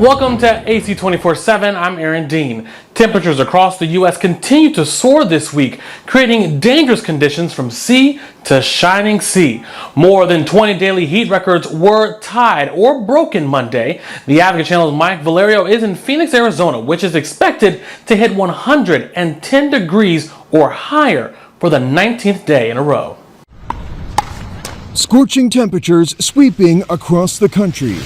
Welcome to AC 24/7. I'm Aaron Dean. Temperatures across the U.S. continue to soar this week, creating dangerous conditions from sea to shining sea. More than 20 daily heat records were tied or broken Monday. The Advocate Channel's Mike Valerio is in Phoenix, Arizona, which is expected to hit 110 degrees or higher for the 19th day in a row. Scorching temperatures sweeping across the country.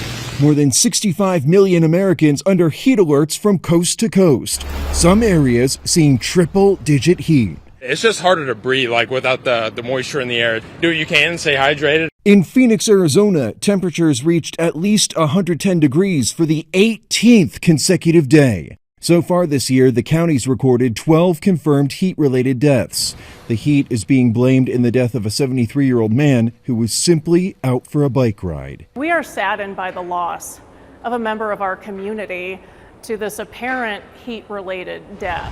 More than 65 million Americans under heat alerts from coast to coast. Some areas seeing triple-digit heat. It's just harder to breathe, without the moisture in the air. Do what you can, stay hydrated. In Phoenix, Arizona, temperatures reached at least 110 degrees for the 18th consecutive day. So far this year, the county's recorded 12 confirmed heat-related deaths. The heat is being blamed in the death of a 73-year-old man who was simply out for a bike ride. We are saddened by the loss of a member of our community to this apparent heat-related death.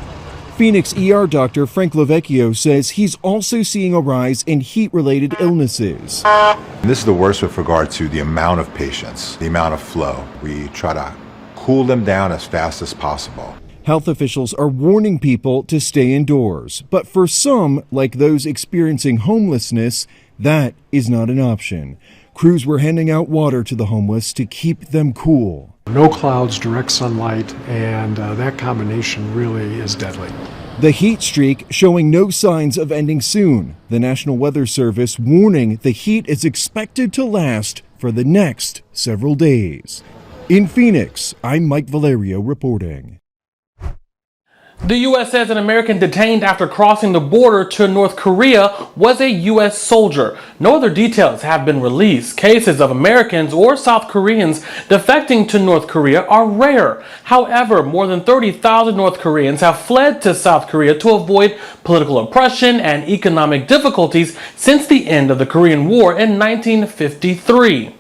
Phoenix ER doctor Frank Lovecchio says he's also seeing a rise in heat-related illnesses. This is the worst with regard to the amount of patients, the amount of flow. We try to cool them down as fast as possible. Health officials are warning people to stay indoors, but for some, like those experiencing homelessness, that is not an option. Crews were handing out water to the homeless to keep them cool. No clouds, direct sunlight, and that combination really is deadly. The heat streak showing no signs of ending soon. The National Weather Service warning the heat is expected to last for the next several days. In Phoenix, I'm Mike Valerio reporting. The U.S. says an American detained after crossing the border to North Korea was a U.S. soldier. No other details have been released. Cases of Americans or South Koreans defecting to North Korea are rare. However, more than 30,000 North Koreans have fled to South Korea to avoid political oppression and economic difficulties since the end of the Korean War in 1953.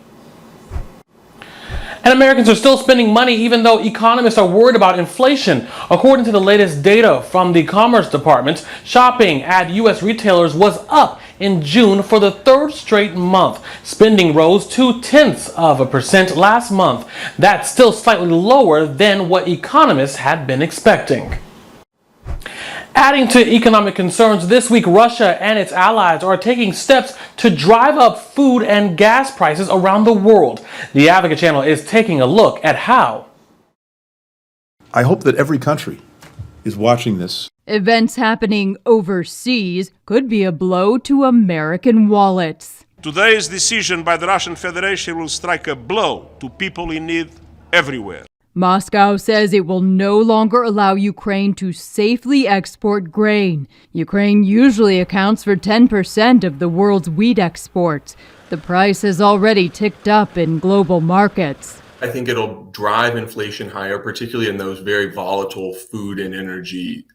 And Americans are still spending money even though economists are worried about inflation. According to the latest data from the Commerce Department, shopping at U.S. retailers was up in June for the third straight month. Spending rose 0.2% last month. That's still slightly lower than what economists had been expecting. Adding to economic concerns, this week Russia and its allies are taking steps to drive up food and gas prices around the world. The Advocate Channel is taking a look at how. I hope that every country is watching this. Events happening overseas could be a blow to American wallets. Today's decision by the Russian Federation will strike a blow to people in need everywhere. Moscow says it will no longer allow Ukraine to safely export grain. Ukraine usually accounts for 10% of the world's wheat exports. The price has already ticked up in global markets. I think it'll drive inflation higher, particularly in those very volatile food and energy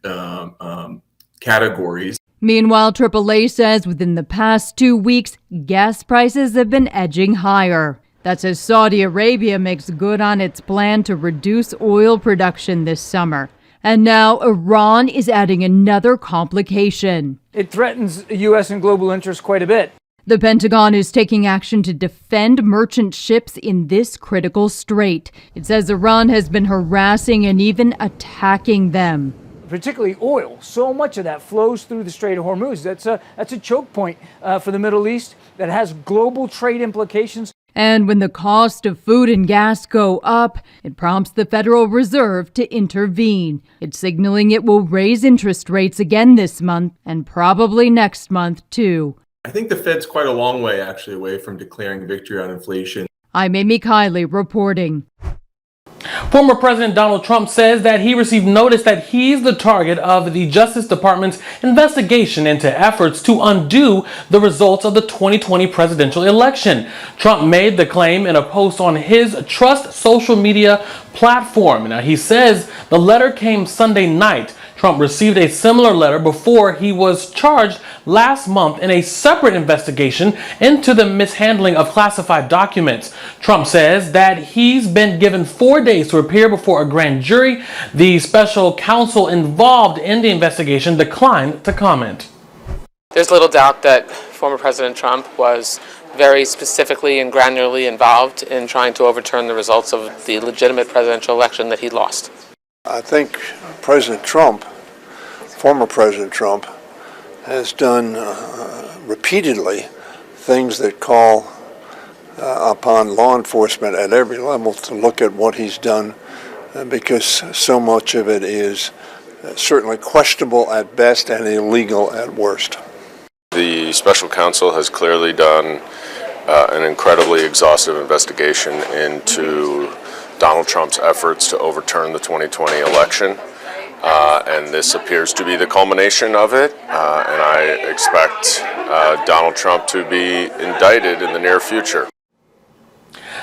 categories. Meanwhile, AAA says within the past 2 weeks, gas prices have been edging higher. That's as Saudi Arabia makes good on its plan to reduce oil production this summer. And now Iran is adding another complication. It threatens U.S. and global interests quite a bit. The Pentagon is taking action to defend merchant ships in this critical strait. It says Iran has been harassing and even attacking them. Particularly oil. So much of that flows through the Strait of Hormuz. That's a choke point for the Middle East that has global trade implications. And when the cost of food and gas go up, it prompts the Federal Reserve to intervene. It's signaling it will raise interest rates again this month and probably next month, too. I think the Fed's quite a long way, actually, away from declaring victory on inflation. I'm Amy Kiley reporting. Former President Donald Trump says that he received notice that he's the target of the Justice Department's investigation into efforts to undo the results of the 2020 presidential election. Trump made the claim in a post on his Trust social media platform. Now, he says the letter came Sunday night. Trump received a similar letter before he was charged last month in a separate investigation into the mishandling of classified documents. Trump says that he's been given 4 days to appear before a grand jury. The special counsel involved in the investigation declined to comment. There's little doubt that former President Trump was very specifically and granularly involved in trying to overturn the results of the legitimate presidential election that he lost. I think President Trump, former President Trump, has done repeatedly things that call upon law enforcement at every level to look at what he's done, because so much of it is certainly questionable at best and illegal at worst. The special counsel has clearly done an incredibly exhaustive investigation into Donald Trump's efforts to overturn the 2020 election, and this appears to be the culmination of it, and I expect Donald Trump to be indicted in the near future.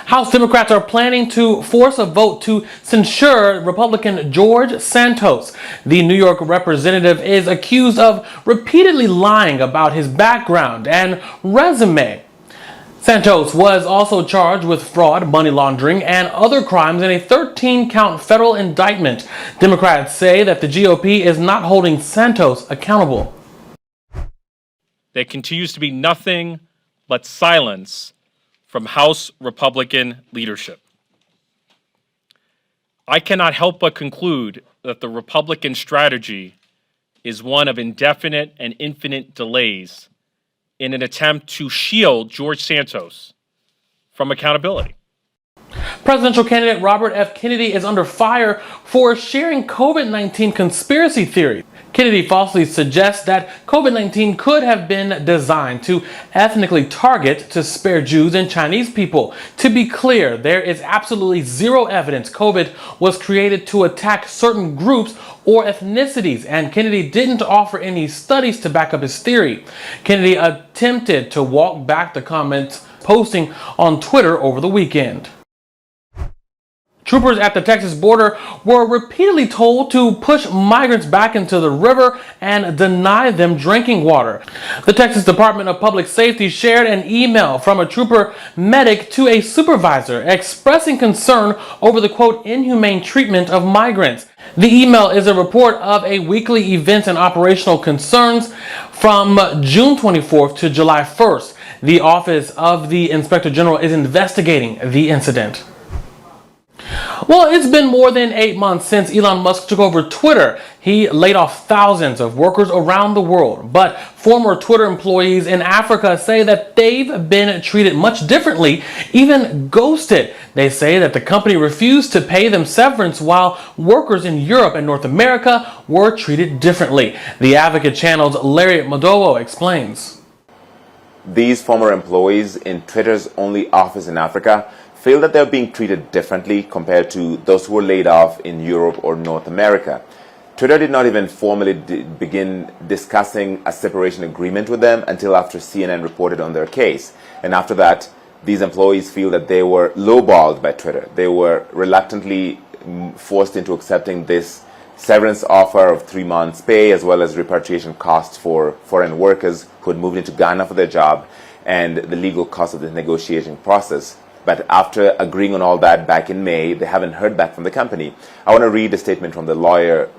House Democrats are planning to force a vote to censure Republican George Santos. The New York representative is accused of repeatedly lying about his background and resume. Santos was also charged with fraud, money laundering, and other crimes in a 13-count federal indictment. Democrats say that the GOP is not holding Santos accountable. There continues to be nothing but silence from House Republican leadership. I cannot help but conclude that the Republican strategy is one of indefinite and infinite delays in an attempt to shield George Santos from accountability. Presidential candidate Robert F. Kennedy is under fire for sharing COVID-19 conspiracy theories. Kennedy falsely suggests that COVID-19 could have been designed to ethnically target to spare Jews and Chinese people. To be clear, there is absolutely zero evidence COVID was created to attack certain groups or ethnicities, and Kennedy didn't offer any studies to back up his theory. Kennedy attempted to walk back the comments posting on Twitter over the weekend. Troopers at the Texas border were repeatedly told to push migrants back into the river and deny them drinking water. The Texas Department of Public Safety shared an email from a trooper medic to a supervisor expressing concern over the, quote, inhumane treatment of migrants. The email is a report of a weekly events and operational concerns from June 24th to July 1st. The Office of the Inspector General is investigating the incident. Well, it's been more than 8 months since Elon Musk took over Twitter. He laid off thousands of workers around the world, but former Twitter employees in Africa say that they've been treated much differently, even ghosted. They say that the company refused to pay them severance while workers in Europe and North America were treated differently. The Advocate Channel's Larry Madowo explains. These former employees in Twitter's only office in Africa feel that they're being treated differently compared to those who were laid off in Europe or North America. Twitter did not even formally begin discussing a separation agreement with them until after CNN reported on their case. And after that, these employees feel that they were lowballed by Twitter. They were reluctantly forced into accepting this severance offer of 3 months' pay, as well as repatriation costs for foreign workers who had moved into Ghana for their job, and the legal cost of the negotiating process. But after agreeing on all that back in May, they haven't heard back from the company. I want to read a statement from the lawyer,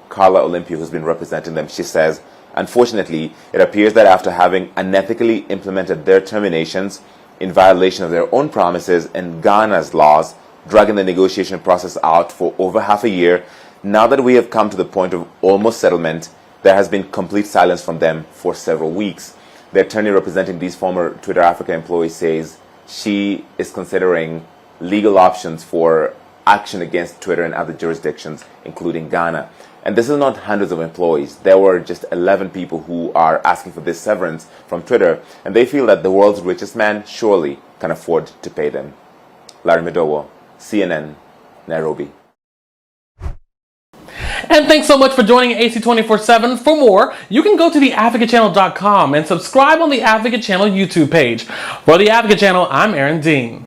Carla Olympia, who's been representing them. She says, unfortunately, it appears that after having unethically implemented their terminations in violation of their own promises and Ghana's laws, dragging the negotiation process out for over half a year, now that we have come to the point of almost settlement, there has been complete silence from them for several weeks. The attorney representing these former Twitter Africa employees says she is considering legal options for action against Twitter and other jurisdictions, including Ghana. And this is not hundreds of employees. There were just 11 people who are asking for this severance from Twitter, and they feel that the world's richest man surely can afford to pay them. Larry Madowo, CNN, Nairobi. And thanks so much for joining AC 24/7. For more, you can go to theadvocatechannel.com and subscribe on the Advocate Channel YouTube page. For the Advocate Channel, I'm Aaron Dean.